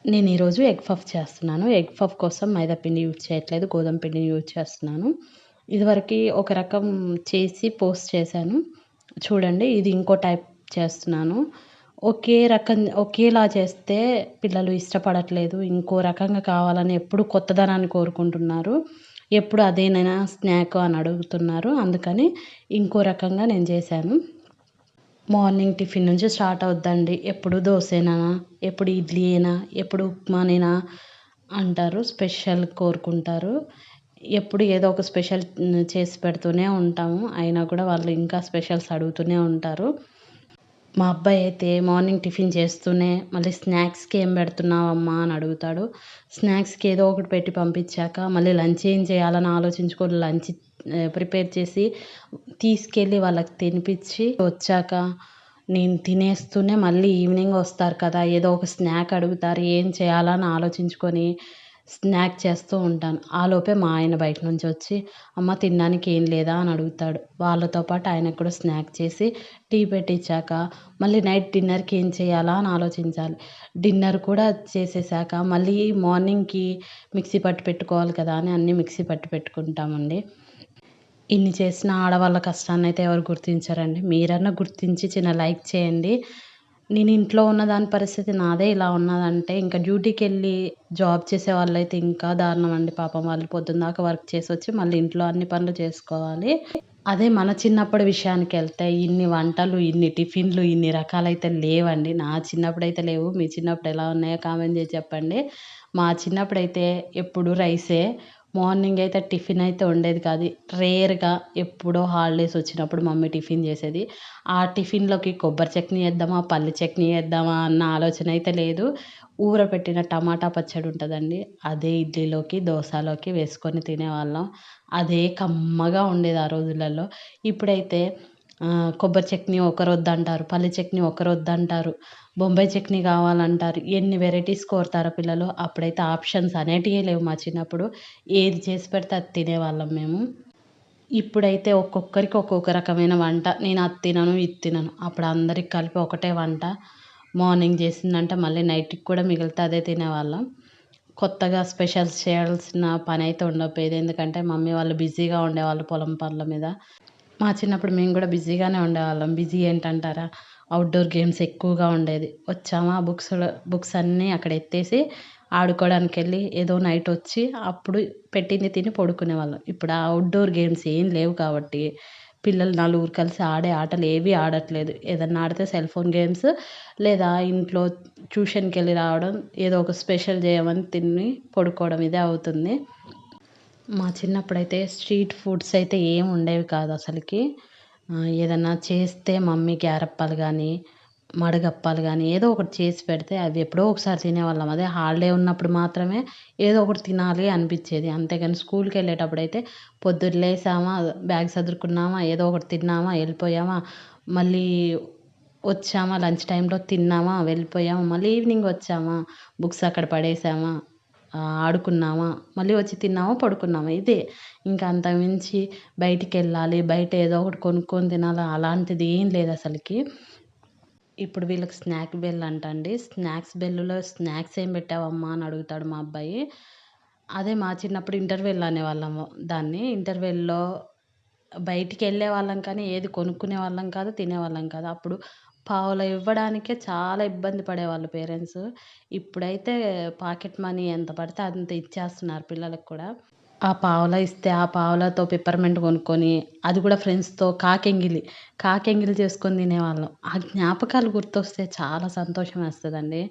నేను ఈరోజు egg puff చేస్తున్నాను. ఎగ్ పఫ్ కోసం మైదా పిండి యూజ్ చేయట్లేదు. గోధుమ పిండిని యూజ్ చేస్తున్నాను. ఇదివరకి ఒక రకం చేసి పోస్ట్ చేశాను. చూడండి ఇది ఇంకో టైప్ చేస్తున్నాను. ఒకే రకం ఒకేలా చేస్తే పిల్లలు ఇష్టపడట్లేదు. ఇంకో రకంగా కావాలని ఎప్పుడు కొత్తదనాన్ని కోరుకుంటున్నారు. ఎప్పుడు అదేనేనా స్నాక్ అని అడుగుతున్నారు. అందుకని ఇంకో రకంగా నేను చేశాను. మార్నింగ్ టిఫిన్ నుంచి స్టార్ట్ అవుద్దండి. ఎప్పుడు దోసేనా, ఎప్పుడు ఇడ్లీయేనా, ఎప్పుడు ఉప్మానేనా అంటారు. స్పెషల్ కోరుకుంటారు. ఎప్పుడు ఏదో ఒక స్పెషల్ చేసి పెడుతూనే ఉంటాము. అయినా కూడా వాళ్ళు ఇంకా స్పెషల్స్ అడుగుతూనే ఉంటారు. మా అబ్బాయి అయితే మార్నింగ్ టిఫిన్ చేస్తూనే మళ్ళీ స్నాక్స్‌కి ఏం పెడుతున్నావమ్మా అని అడుగుతాడు. స్నాక్స్‌కి ఏదో ఒకటి పెట్టి పంపించాక మళ్ళీ లంచ్ ఏం చేయాలని ఆలోచించుకొని లంచ్ ప్రిపేర్ చేసి తీసుకెళ్ళి వాళ్ళకి తినిపించి వచ్చాక నేను తినేస్తూనే మళ్ళీ ఈవినింగ్ వస్తారు కదా! ఏదో ఒక స్నాక్ అడుగుతారు. ఏం చేయాలా అని ఆలోచించుకొని స్నాక్ చేస్తూ ఉంటాను. ఆలోపే మా ఆయన బయట నుంచి వచ్చి అమ్మ తినడానికి ఏం లేదా అని అడుగుతాడు. వాళ్ళతో పాటు ఆయనకు కూడా స్నాక్ చేసి టీ పెట్టించాక మళ్ళీ నైట్ డిన్నర్‌కి ఏం చేయాలా అని ఆలోచించాలి. డిన్నర్ కూడా చేసేసాక మళ్ళీ మార్నింగ్‌కి మిక్సీ పట్టి పెట్టుకోవాలి కదా అని అన్నీ మిక్సీ పట్టి పెట్టుకుంటామండి. ఇన్ని చేసిన ఆడవాళ్ళ కష్టాన్నయితే ఎవరు గుర్తించరండి. మీరన్నా గుర్తించి చిన్న లైక్ చేయండి. నేను ఇంట్లో ఉన్న దాని పరిస్థితి నాదే ఇలా ఉన్నదంటే, ఇంకా డ్యూటీకెళ్ళి జాబ్ చేసే వాళ్ళైతే ఇంకా దారుణం అండి పాపం. వాళ్ళు పొద్దునదాకా వర్క్ చేసొచ్చి మళ్ళీ ఇంట్లో అన్ని పనులు చేసుకోవాలి. అదే మన చిన్నప్పటి విషయానికెళ్తే ఇన్ని వంటలు, ఇన్ని టిఫిన్‌లు, ఇన్ని రకాలైతే లేవండి. నా చిన్నప్పుడైతే లేవు. మీ చిన్నప్పుడు ఎలా ఉన్నాయో కామెంట్ చేసి చెప్పండి. మా చిన్నప్పుడైతే ఎప్పుడు రైసే. మార్నింగ్ అయితే టిఫిన్ అయితే ఉండేది కాదు. రేర్‌గా ఎప్పుడో హాలిడేస్ వచ్చినప్పుడు మమ్మీ టిఫిన్ చేసేది. ఆ టిఫిన్‌లోకి కొబ్బరి చట్నీ ఏద్దామా, పల్లి చట్నీ ఏద్దామా అన్న ఆలోచన అయితే లేదు. ఊరబెట్టిన టమాటా పచ్చడి ఉంటదండి. అదే ఇడ్లీలోకి, దోసలోకి వేసుకొని తినేవాళ్ళం. అదే కమ్మగా ఉండేది ఆ రోజులలో. ఇప్పుడైతే కొబ్బరి చట్నీ ఒకరొద్దంటారు, పల్లి చట్నీ ఒకరొద్దంటారు, బొంబాయి చట్నీ కావాలంటారు. ఎన్ని వెరైటీస్ కోరతారో పిల్లలు. అప్పుడైతే ఆప్షన్స్ అనేటియే లేవు మా చిన్నప్పుడు. ఏది చేసి పెడితే అది తినేవాళ్ళం మేము. ఇప్పుడైతే ఒక్కొక్కరికి ఒక్కొక్క రకమైన వంట. నేను అది తినను, ఇది తినను. అప్పుడు అందరికి కలిపి ఒకటే వంట. మార్నింగ్ చేసిందంటే మళ్ళీ నైట్‌కి కూడా మిగిలితే అదే తినేవాళ్ళం. కొత్తగా స్పెషల్స్ చేయాల్సిన పనైతే ఉండకపోయేది. ఎందుకంటే మమ్మీ వాళ్ళు బిజీగా ఉండేవాళ్ళు పొలం పనుల మీద. మా చిన్నప్పుడు మేము గూడా బిజీగానే ఉండేవాళ్ళం. బిజీ ఏంటంటారా? ఔట్‌డోర్ గేమ్స్ ఎక్కువగా ఉండేది. వచ్చామా బుక్స్ అన్నీ అక్కడ ఎత్తేసి ఆడుకోవడానికెళ్ళి ఏదో నైట్ వచ్చి అప్పుడు పెట్టింది తిని పడుకునేవాళ్ళం. ఇప్పుడు ఆ ఔట్‌డోర్ గేమ్స్ ఏం లేవు కాబట్టి పిల్లలు నలుగురు కలిసి ఆడే ఆటలు ఏవి ఆడట్లేదు. ఏదన్నా ఆడితే సెల్ ఫోన్ గేమ్స్ లేదా ఇంట్లో ట్యూషన్‌కెళ్ళి రావడం, ఏదో ఒక స్పెషల్ చేయమని తిని పడుకోవడం ఇదే అవుతుంది. మా చిన్నప్పుడైతే స్ట్రీట్ ఫుడ్స్ అయితే ఏం ఉండేవి కాదు అసలకి. ఏదన్నా చేస్తే మమ్మీ గ్యారప్పాలు గానీ, మడగప్పాలు గానీ ఏదో ఒకటి చేసి పెడితే అవి ఎప్పుడో ఒకసారి తినేవాళ్ళం. అదే హాలిడే ఉన్నప్పుడు మాత్రమే ఏదో ఒకటి తినాలి అనిపిచ్చేది. అంతేగాని స్కూలుకెళ్ళేటప్పుడైతే పొద్దున్న లేసామా, బ్యాగ్ సదురుకున్నామా, ఏదో ఒకటి తిన్నామా, ఎళ్ళిపోయామా, మళ్ళీ వచ్చామా, లంచ్ టైమ్‌లో తిన్నామా, వెళ్ళిపోయామా, మళ్ళీ ఈవినింగ్ వచ్చామా, బుక్స్ అక్కడ పడేసామా, ఆడుకున్నామా, మళ్ళీ వచ్చి తిన్నామా, పడుకున్నామా ఇదే. ఇంకా అంతకు మించి బయటికెళ్ళాలి, బయట ఏదో ఒకటి కొనుక్కొని తినాలి అలాంటిది ఏం లేదసలకి. ఇప్పుడు వీళ్ళకి స్నాక్ బెల్ అంటండి. స్నాక్స్ బెల్లులో స్నాక్స్ ఏం పెట్టావమ్మా అని అడుగుతాడు మా అబ్బాయి. అదే మా చిన్నప్పుడు ఇంటర్వెల్ అనేవాళ్ళము దాన్ని. ఇంటర్వెల్‌లో బయటికెళ్ళేవాళ్ళం కానీ ఏది కొనుక్కునేవాళ్ళం కాదు, తినేవాళ్ళం కాదు. అప్పుడు పావలా ఇవ్వడానికే చాలా ఇబ్బంది పడేవాళ్ళు పేరెంట్స్. ఇప్పుడైతే పాకెట్ మనీ ఎంత పడితే అంత ఇచ్చేస్తున్నారు పిల్లలకి కూడా. ఆ పావలా ఇస్తే ఆ పావలాతో పిప్పర్‌మెంట్ కొనుక్కొని, అది కూడా ఫ్రెండ్స్‌తో కాకెంగిలి చేసుకొని తినేవాళ్ళం. ఆ జ్ఞాపకాలు గుర్తొస్తే చాలా సంతోషమేస్తదండి.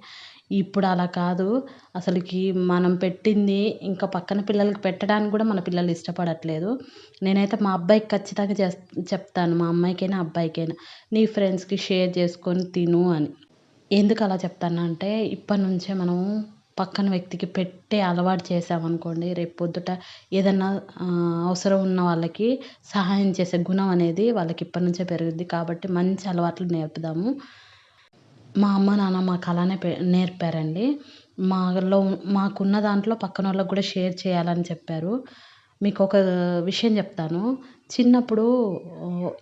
ఇప్పుడు అలా కాదు. అసలకి మనం పెట్టింది ఇంకా పక్కన పిల్లలకి పెట్టడానికి కూడా మన పిల్లలు ఇష్టపడట్లేదు. నేనైతే మా అబ్బాయికి ఖచ్చితంగా చెప్తాను. మా అమ్మాయికైనా, అబ్బాయికైనా నీ ఫ్రెండ్స్‌కి షేర్ చేసుకొని తిను అని. ఎందుకలా చెప్తానంటే, ఇప్పటినుంచే మనం పక్కన వ్యక్తికి పెట్టే అలవాటు చేశామనుకోండి, రేపు పొద్దుట ఏదన్నా అవసరం ఉన్న వాళ్ళకి సహాయం చేసే గుణం అనేది వాళ్ళకి ఇప్పటి నుంచే పెరుగుద్ది. కాబట్టి మంచి అలవాట్లు నేర్పుదాము. మా అమ్మ, నాన్న మాకలానే నేర్పారండి. మాలో మాకున్న దాంట్లో పక్కనోళ్ళకి గూడా షేర్ చేయాలని చెప్పారు. మీకొక విషయం జెప్తాను. చిన్నప్పుడు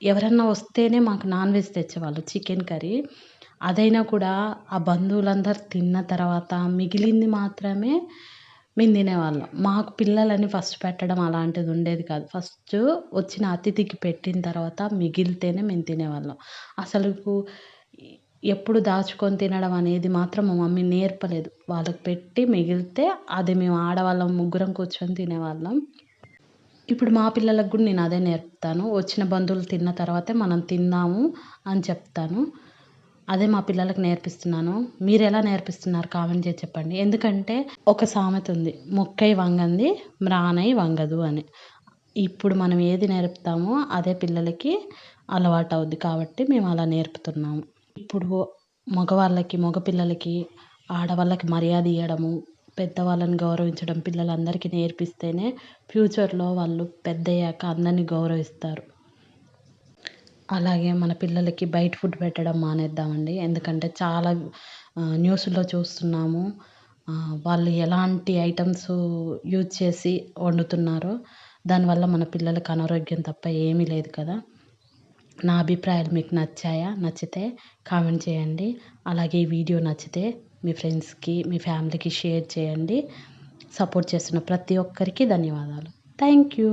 ఎవరన్నా వస్తేనే మాకు నాన్ వెజ్ తెచ్చేవాళ్ళు చికెన్ కర్రీ. అదైనా కూడా ఆ బంధువులందరూ తిన్న తర్వాత మిగిలింది మాత్రమే మేము తినేవాళ్ళం. మాకు పిల్లలని ఫస్ట్ పెట్టడం అలాంటిది ఉండేది కాదు. ఫస్టు వచ్చిన అతిథికి పెట్టిన తర్వాత మిగిలితేనే మేము తినేవాళ్ళం. అసలుకు ఎప్పుడు దాచుకొని తినడం అనేది మాత్రం మా మమ్మీ నేర్పలేదు. వాళ్ళకి పెట్టి మిగిలితే అది మేము ఆడవాళ్ళం ముగ్గురం కూర్చొని తినేవాళ్ళం. ఇప్పుడు మా పిల్లలకు గూడా నేను అదే నేర్పుతాను. వచ్చిన బంధువులు తిన్న తర్వాతే మనం తిందాము అని చెప్తాను. అదే మా పిల్లలకి నేర్పిస్తున్నాను. మీరెలా నేర్పిస్తున్నారు కామెంట్ చేసి చెప్పండి. ఎందుకంటే ఒక సామెత ఉంది. "మొక్కై వంగంది మ్రానై వంగదు" అని. ఇప్పుడు మనం ఏది నేర్పుతామో అదే పిల్లలకి అలవాటవుద్ది. కాబట్టి మేము అలా నేర్పుతున్నాము. ఇప్పుడు మగవాళ్ళకి, మగ పిల్లలకి, ఆడవాళ్ళకి మర్యాద ఇయ్యడము, పెద్దవాళ్ళని గౌరవించడం పిల్లలందరికీ నేర్పిస్తేనే ఫ్యూచర్‌లో వాళ్ళు పెద్దయ్యాక అందరిని గౌరవిస్తారు. అలాగే మన పిల్లలకి బయట ఫుడ్ పెట్టడం మానేద్దామండి. ఎందుకంటే చాలా న్యూస్‌లో చూస్తున్నాము. వాళ్ళు ఎలాంటి ఐటెమ్స్ యూజ్ చేసి వండుతున్నారో, దానివల్ల మన పిల్లలకి అనారోగ్యం తప్ప ఏమీ లేదు కదా! నా అభిప్రాయాలు మీకు నచ్చాయా? నచ్చితే కామెంట్ చేయండి. అలాగే ఈ వీడియో నచ్చితే మీ ఫ్రెండ్స్‌కి, మీ ఫ్యామిలీకి షేర్ చేయండి. సపోర్ట్ చేస్తున్న ప్రతి ఒక్కరికి ధన్యవాదాలు. Thank you.